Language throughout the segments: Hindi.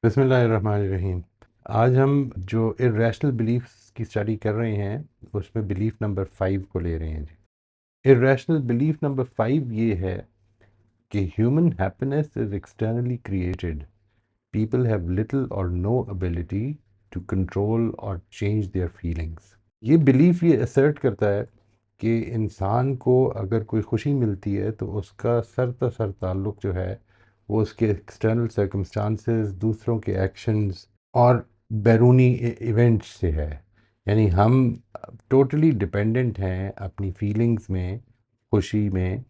बिस्मिल्लाहिर्रहमानिर्रहीम। आज हम जो इर्रेशनल बिलीफ्स की स्टडी कर रहे हैं उसमें बिलीफ नंबर 5 को ले रहे हैं जी। इर्रेशनल बिलीफ नंबर 5 ये है कि human happiness is externally created. People have little और नो एबिलिटी टू कंट्रोल और चेंज देयर फीलिंग्स। ये बिलीफ ये असर्ट करता है कि इंसान को अगर कोई खुशी मिलती है तो उसका सर ताल्लुक़ जो है वो उसके एक्सटर्नल सर्कमस्टांसेस, दूसरों के एक्शंस और बैरूनी इवेंट्स से है। यानी हम टोटली डिपेंडेंट हैं अपनी फीलिंग्स में, खुशी में,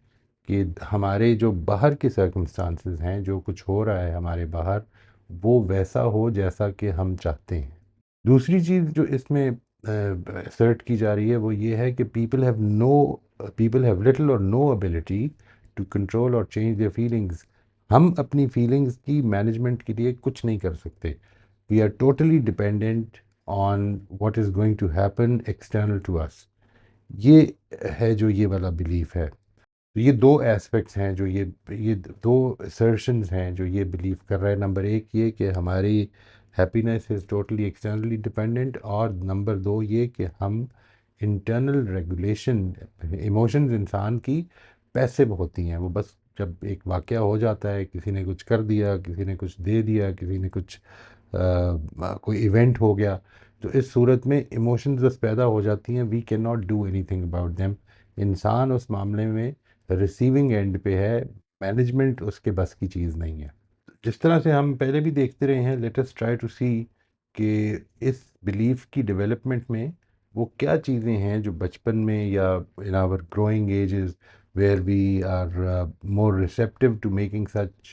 कि हमारे जो बाहर के सर्कमस्टांसेस हैं, जो कुछ हो रहा है हमारे बाहर, वो वैसा हो जैसा कि हम चाहते हैं। दूसरी चीज़ जो इसमें असर्ट की जा रही है वो ये है कि पीपल हैव लिटिल और नो एबिलिटी टू कंट्रोल और चेंज देयर फीलिंग्स। हम अपनी फीलिंग्स की मैनेजमेंट के लिए कुछ नहीं कर सकते। We are totally dependent on what is going to happen external to us. ये है जो ये वाला बिलीफ है। तो ये दो एस्पेक्ट्स हैं जो ये दो असर्शंस हैं जो ये बिलीव कर रहा है। नंबर एक ये कि हमारी happiness is totally externally dependent, और नंबर दो ये कि हम इंटरनल रेगुलेशन, इमोशंस इंसान की पैसिव होती हैं। वो बस जब एक वाक़या हो जाता है, किसी ने कुछ कर दिया, किसी ने कुछ दे दिया, किसी ने कुछ कोई इवेंट हो गया, तो इस सूरत में इमोशंस बस पैदा हो जाती हैं। We can not do anything about them. इंसान उस मामले में रिसीविंग एंड पे है, मैनेजमेंट उसके बस की चीज़ नहीं है। जिस तरह से हम पहले भी देखते रहे हैं, लेट अस ट्राई टू सी कि इस बिलीफ की डेवलपमेंट में वो क्या चीज़ें हैं जो बचपन में या in our growing ages where we are more receptive to making such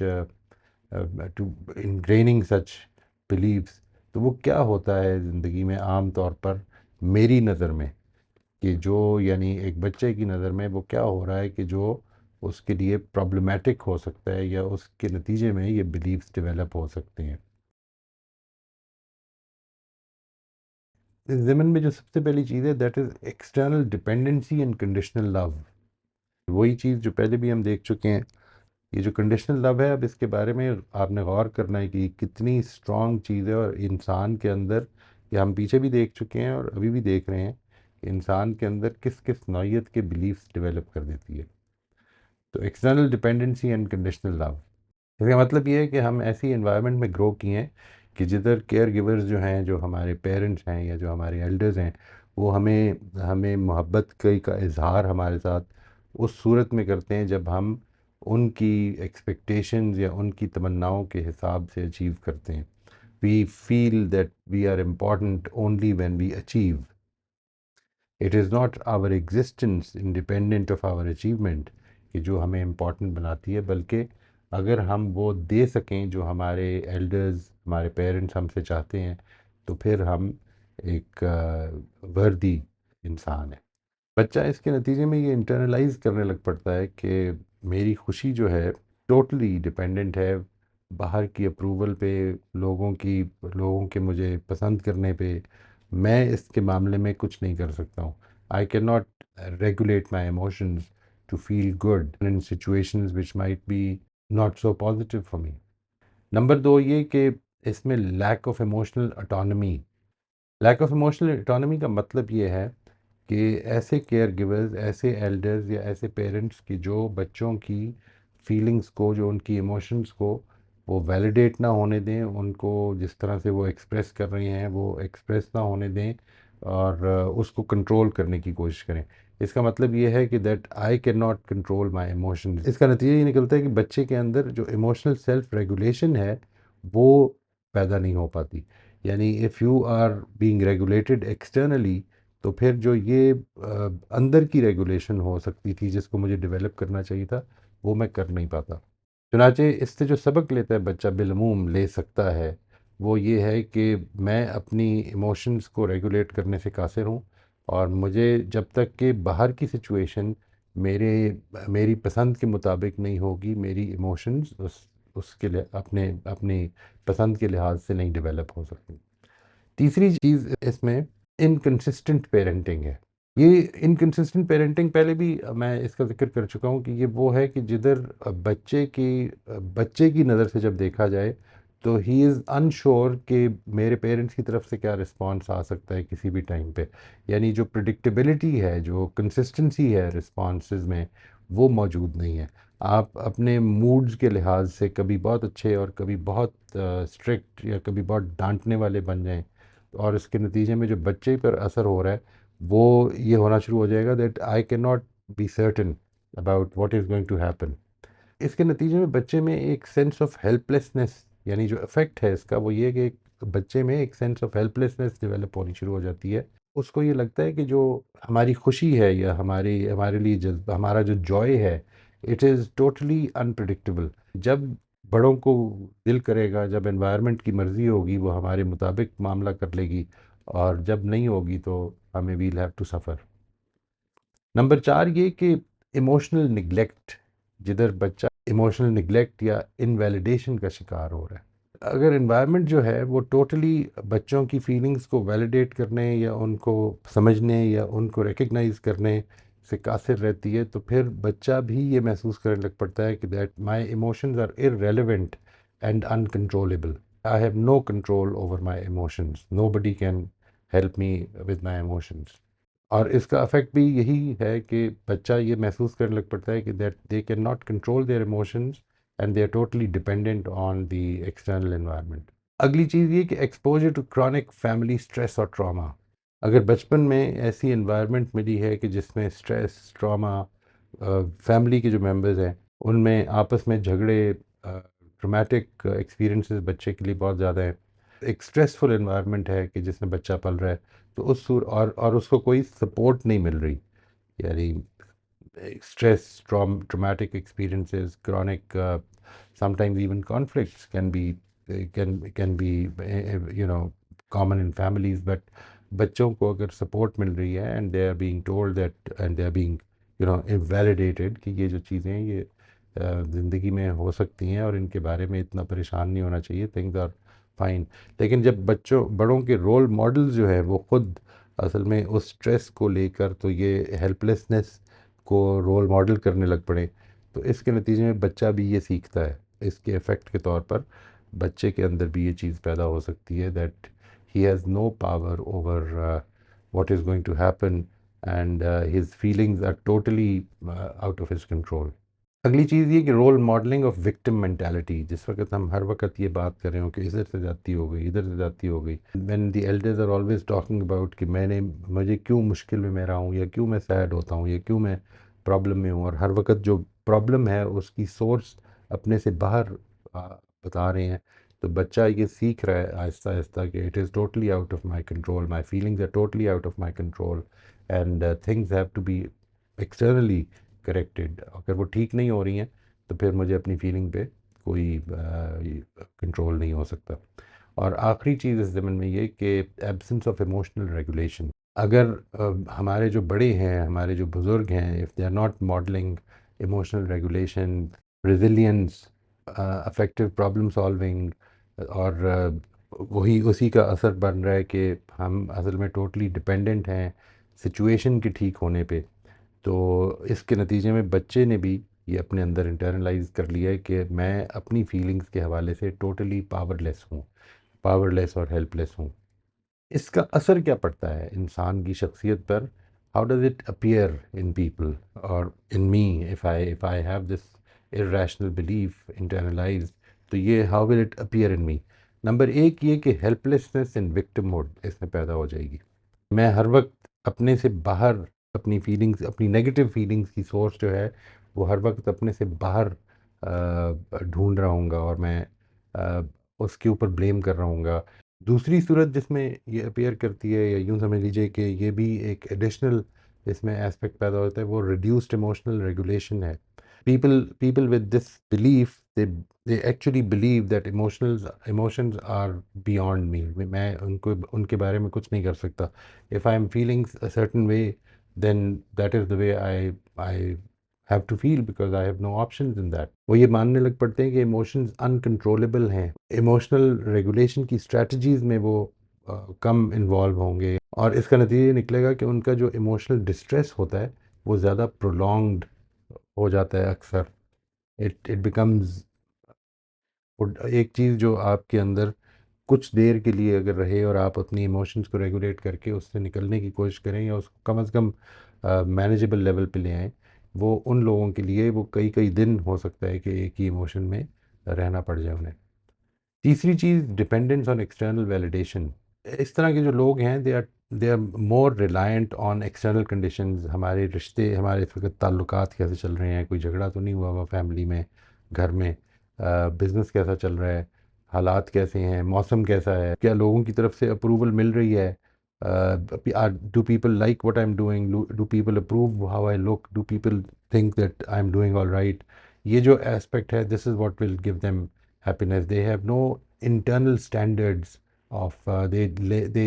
to ingraining such beliefs. तो वो क्या होता है ज़िंदगी में आम तौर पर मेरी नज़र में, कि जो यानी एक बच्चे की नज़र में वो क्या हो रहा है कि जो उसके लिए प्रॉब्लमेटिक हो सकता है या उसके नतीजे में ये बिलीव्स डेवलप हो सकते हैं। इस ज़मन में जो सबसे पहली चीज़ है that is external dependency and conditional love. वही चीज़ जो पहले भी हम देख चुके हैं। ये जो कंडीशनल लव है, अब इसके बारे में आपने गौर करना है कि कितनी स्ट्रॉन्ग चीज़ है, और इंसान के अंदर, ये हम पीछे भी देख चुके हैं और अभी भी देख रहे हैं, कि इंसान के अंदर किस किस नौइयत के बिलीफ्स डेवलप कर देती है। तो external dependency and conditional love, इसका मतलब ये है कि हम ऐसी एनवायरनमेंट में ग्रो किए हैं कि जिधर केयर गिवर्स जो हैं, जो हमारे पेरेंट्स हैं या जो हमारे एल्डर्स हैं, वो हमें हमें मोहब्बत का इजहार हमारे साथ उस सूरत में करते हैं जब हम उनकी एक्सपेक्टेशंस या उनकी तमन्नाओं के हिसाब से अचीव करते हैं। We feel that we are important only when we achieve. It is not our existence independent of our achievement कि जो हमें इम्पॉर्टेंट बनाती है, बल्कि अगर हम वो दे सकें जो हमारे एल्डर्स, हमारे पेरेंट्स हमसे चाहते हैं, तो फिर हम एक वर्दी इंसान है। बच्चा इसके नतीजे में ये इंटरनलाइज करने लग पड़ता है कि मेरी खुशी जो है टोटली डिपेंडेंट है बाहर की अप्रूवल पे, लोगों के मुझे पसंद करने पे। मैं इसके मामले में कुछ नहीं कर सकता हूँ। I can not regulate my emotions to feel good in situations which might be not so positive for me. Number दो ये कि इसमें lack of emotional autonomy. Lack of emotional autonomy का मतलब ये है कि ऐसे केयर गिवर्स, ऐसे एल्डर्स या ऐसे पेरेंट्स की जो बच्चों की फीलिंग्स को, जो उनकी इमोशंस को वो वैलिडेट ना होने दें, उनको जिस तरह से वो एक्सप्रेस कर रही हैं वो एक्सप्रेस ना होने दें, और उसको कंट्रोल करने की कोशिश करें। इसका मतलब ये है कि that I can not control my emotions. इसका नतीजा ये निकलता है कि बच्चे के अंदर जो इमोशनल सेल्फ रेगुलेशन है वो पैदा नहीं हो पाती। यानी if you are being regulated externally, तो फिर जो ये अंदर की रेगुलेशन हो सकती थी जिसको मुझे डेवलप करना चाहिए था, वो मैं कर नहीं पाता। चुनाचे इससे जो सबक लेता है बच्चा, बिलमूम ले सकता है, वो ये है कि मैं अपनी इमोशंस को रेगुलेट करने से कासिर हूँ, और मुझे जब तक कि बाहर की सिचुएशन मेरे मेरी पसंद के मुताबिक नहीं होगी, मेरी इमोशंस उसके लिए अपने अपनी पसंद के लिहाज से नहीं डेवलप हो सकती। तीसरी चीज़ इसमें इनकंसिस्टेंट पेरेंटिंग है। ये इनकंसिस्टेंट पेरेंटिंग पहले भी मैं इसका ज़िक्र कर चुका हूँ कि ये वो है कि जिधर बच्चे की नज़र से जब देखा जाए तो ही इज़ अनश्योर कि मेरे पेरेंट्स की तरफ से क्या रिस्पॉन्स आ सकता है किसी भी टाइम पे। यानी जो प्रिडिक्टेबिलिटी है, जो कंसिस्टेंसी है रिस्पॉन्सेज में, वो मौजूद नहीं है। आप अपने मूड्स के लिहाज से कभी बहुत अच्छे और कभी बहुत स्ट्रिक्ट या कभी बहुत डांटने वाले बन जाएं, और इसके नतीजे में जो बच्चे पर असर हो रहा है वो ये होना शुरू हो जाएगा that I can not be certain about what is going to happen. इसके नतीजे में बच्चे में एक सेंस ऑफ हेल्पलेसनेस, यानी जो इफ़ेक्ट है इसका वो ये है कि एक बच्चे में एक सेंस ऑफ हेल्पलेसनेस डेवलप होनी शुरू हो जाती है। उसको ये लगता है कि जो हमारी खुशी है या हमारी हमारे लिए हमारा जो जॉय है, इट इज़ टोटली अनप्रिडिक्टेबल। जब बड़ों को दिल करेगा, जब एनवायरनमेंट की मर्ज़ी होगी वो हमारे मुताबिक मामला कर लेगी, और जब नहीं होगी तो हमें we'll have to suffer. Number 4 ये कि इमोशनल निगलेक्ट, जिधर बच्चा इमोशनल निगलेक्ट या इनवैलिडेशन का शिकार हो रहा है। अगर एनवायरनमेंट जो है वो टोटली बच्चों की फीलिंग्स को वैलिडेट करने या उनको समझने या उनको रिकग्नाइज करने से कासिर रहती है, तो फिर बच्चा भी ये महसूस करने लग पड़ता है कि that my emotions are irrelevant and uncontrollable. I have no control over my emotions, nobody can help me with my emotions. और इसका अफेक्ट भी यही है कि बच्चा ये महसूस करने लग पड़ता है कि that they can not control their emotions and they are totally dependent on the external environment. अगली चीज़ ये कि exposure to chronic family stress और ट्रॉमा। अगर बचपन में ऐसी एनवायरनमेंट मिली है कि जिसमें स्ट्रेस, ट्रॉमा, फैमिली के जो मेंबर्स हैं उनमें आपस में झगड़े, ट्रॉमेटिक एक्सपीरियंसेस बच्चे के लिए बहुत ज़्यादा है, एक स्ट्रेसफुल एनवायरनमेंट है कि जिसमें बच्चा पल रहा है, तो उस सूर और उसको कोई सपोर्ट नहीं मिल रही, यानी stress, traumatic experiences, chronic, sometimes even conflicts can be common in families. But बच्चों को अगर सपोर्ट मिल रही है and they are being told that and they are being invalidated कि ये जो चीज़ें हैं ये ज़िंदगी में हो सकती हैं और इनके बारे में इतना परेशान नहीं होना चाहिए, थिंग्स आर फाइन। लेकिन जब बच्चों बड़ों के रोल मॉडल्स जो हैं वो खुद असल में उस स्ट्रेस को लेकर, तो ये हेल्पलेसनेस को रोल मॉडल करने लग पड़े, तो इसके नतीजे में बच्चा भी ये सीखता है। इसके इफ़ेक्ट के तौर पर बच्चे के अंदर भी ये चीज़ पैदा हो सकती है that he has no power over what is going to happen and his feelings are totally out of his control. अगली चीज़ ये कि role modelling of victim mentality, जिस वक्त हम हर वक्त ये बात कर रहे हो कि इधर से जाती हो गई, इधर से जाती हो गई, when the elders are always talking about कि मुझे क्यों मुश्किल में मैं रहा हूँ, या क्यों मैं सैड होता हूँ, या क्यों मैं प्रॉब्लम में हूँ, और हर वक्त जो प्रॉब्लम है उसकी सोर्स अपने से बाहर बता रहे हैं, तो बच्चा ये सीख रहा है आहिस्ता आहिस्ता कि it is totally out of my control, my feelings are totally out of my control, and things have to be externally corrected. अगर वो ठीक नहीं हो रही हैं तो फिर मुझे अपनी फीलिंग पे कोई कंट्रोल नहीं हो सकता। और आखिरी चीज़ इस ज़मन में ये कि एब्सेंस ऑफ इमोशनल रेगुलेशन। अगर हमारे जो बड़े हैं, हमारे जो बुज़ुर्ग हैं, if they are not modelling emotional regulation, resilience, affective problem solving, और वही उसी का असर बन रहा है कि हम असल में टोटली डिपेंडेंट हैं सिचुएशन के ठीक होने पे, तो इसके नतीजे में बच्चे ने भी ये अपने अंदर इंटरनलाइज कर लिया है कि मैं अपनी फीलिंग्स के हवाले से टोटली पावरलेस हूँ, पावरलेस और हेल्पलेस हूँ। इसका असर क्या पड़ता है इंसान की शख्सियत पर? How does it appear in people और in me? If I have this irrational belief internalize, तो ये how will it appear in me? Number एक ये कि हेल्पलेसनेस इन विक्टिमहुड इसमें पैदा हो जाएगी। मैं हर वक्त अपने से बाहर अपनी फीलिंग्स, अपनी नेगेटिव फीलिंग्स की सोर्स जो है वो हर वक्त अपने से बाहर ढूंढ रहा हूँगा, और मैं अ, उसके ऊपर ब्लेम कर रहा हूँगा। दूसरी सूरत जिसमें ये अपीयर करती है, या यूँ समझ लीजिए कि ये भी एक एडिशनल इसमें एस्पेक्ट पैदा होता है, वो रिड्यूस्ड इमोशनल रेगुलेशन है। People with this belief, they actually believe that emotions are beyond me. मैं उनको उनके बारे में कुछ नहीं कर सकता। If I am feeling a certain way, then that is the way I have to feel because I have no options in that. वो ये मानने लग पड़ते हैं कि इमोशंस अनकंट्रोलेबल हैं, इमोशनल रेगुलेशन की स्ट्रेटजीज में वो कम इन्वॉल्व होंगे, और इसका नतीजा ये निकलेगा कि उनका जो इमोशनल डिस्ट्रेस होता है वो ज़्यादा प्रोलॉन्ग्ड हो जाता है अक्सर। इट इट बिकम्स और एक चीज़ जो आपके अंदर कुछ देर के लिए अगर रहे और आप अपनी इमोशंस को रेगुलेट करके उससे निकलने की कोशिश करें या उसको कम से कम मैनेजेबल लेवल पे ले आएँ, वो उन लोगों के लिए वो कई कई दिन हो सकता है कि एक ही इमोशन में रहना पड़ जाए उन्हें। तीसरी चीज़ डिपेंडेंस ऑन एक्सटर्नल वैलिडेशन। इस तरह के जो लोग हैं they are more reliant on external conditions. हमारे रिश्ते, हमारे फ़िकत ताल्लुकात कैसे चल रहे हैं, कोई झगड़ा तो नहीं हुआ हुआ फैमिली में, घर में, बिज़नेस कैसा चल रहा है, हालात कैसे हैं, मौसम कैसा है, क्या लोगों की तरफ से अप्रूवल मिल रही है, do people like what I am doing, do people approve how I look, do people think that I am doing all right. ये जो एस्पेक्ट है, this is what will give them happiness. They have no internal standards of they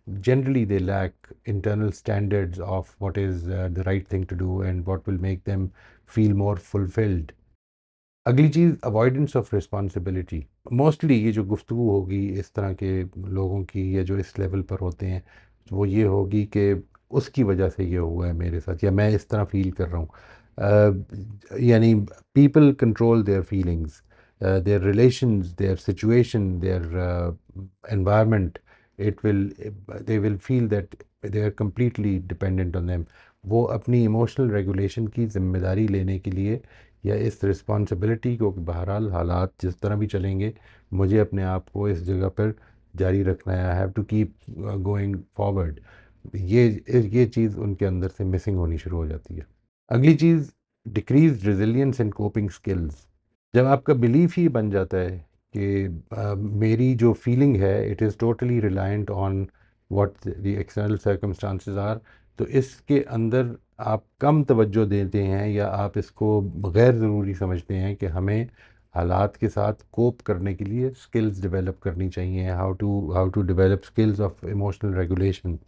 generally they lack internal standards of what is the right thing to do and what will make them feel more fulfilled. अगली चीज़ अवॉइडेंस ऑफ रिस्पॉन्सिबिलिटी। मोस्टली ये जो गुफ्तगू होगी इस तरह के लोगों की या जो इस लेवल पर होते हैं, वो ये होगी कि उसकी वजह से ये हुआ है मेरे साथ या मैं इस तरह फील कर रहा हूँ। यानी people control their feelings, their relations, their situation, their environment. It will they will feel that they are completely dependent on them. वो अपनी इमोशनल रेगुलेशन की जिम्मेदारी लेने के लिए या इस रिस्पॉन्सिबिलिटी को, बहरहाल हालात जिस तरह भी चलेंगे, मुझे अपने आप को इस जगह पर जारी रखना है, I have to keep going forward. ये चीज़ उनके अंदर से मिसिंग होनी शुरू हो जाती है। अगली चीज़ decrease resilience and coping skills. जब आपका बिलीफ ही बन जाता है कि मेरी जो फीलिंग है it is totally reliant on what the external circumstances are, तो इसके अंदर आप कम तवज्जो देते हैं या आप इसको गैर ज़रूरी समझते हैं कि हमें हालात के साथ कोप करने के लिए स्किल्स डेवलप करनी चाहिए। How to develop skills of emotional regulation.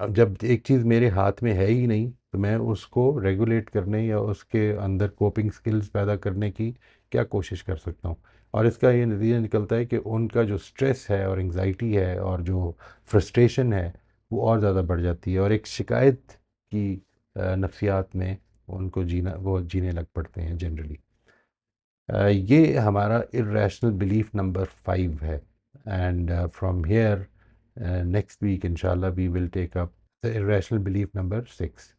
जब एक चीज़ मेरे हाथ में है ही नहीं तो मैं उसको रेगुलेट करने या उसके अंदर कोपिंग स्किल्स पैदा करने की क्या कोशिश कर सकता हूँ। और इसका ये नतीजा निकलता है कि उनका जो स्ट्रेस है और एंग्जाइटी है और जो फ्रस्ट्रेशन है वो और ज़्यादा बढ़ जाती है और एक शिकायत की नफ्सियात में उनको जीने लग पड़ते हैं जनरली। ये हमारा इर्रेशनल बिलीफ नंबर 5 है। And from here next week इंशाल्लाह we will take up the irrational belief number 6।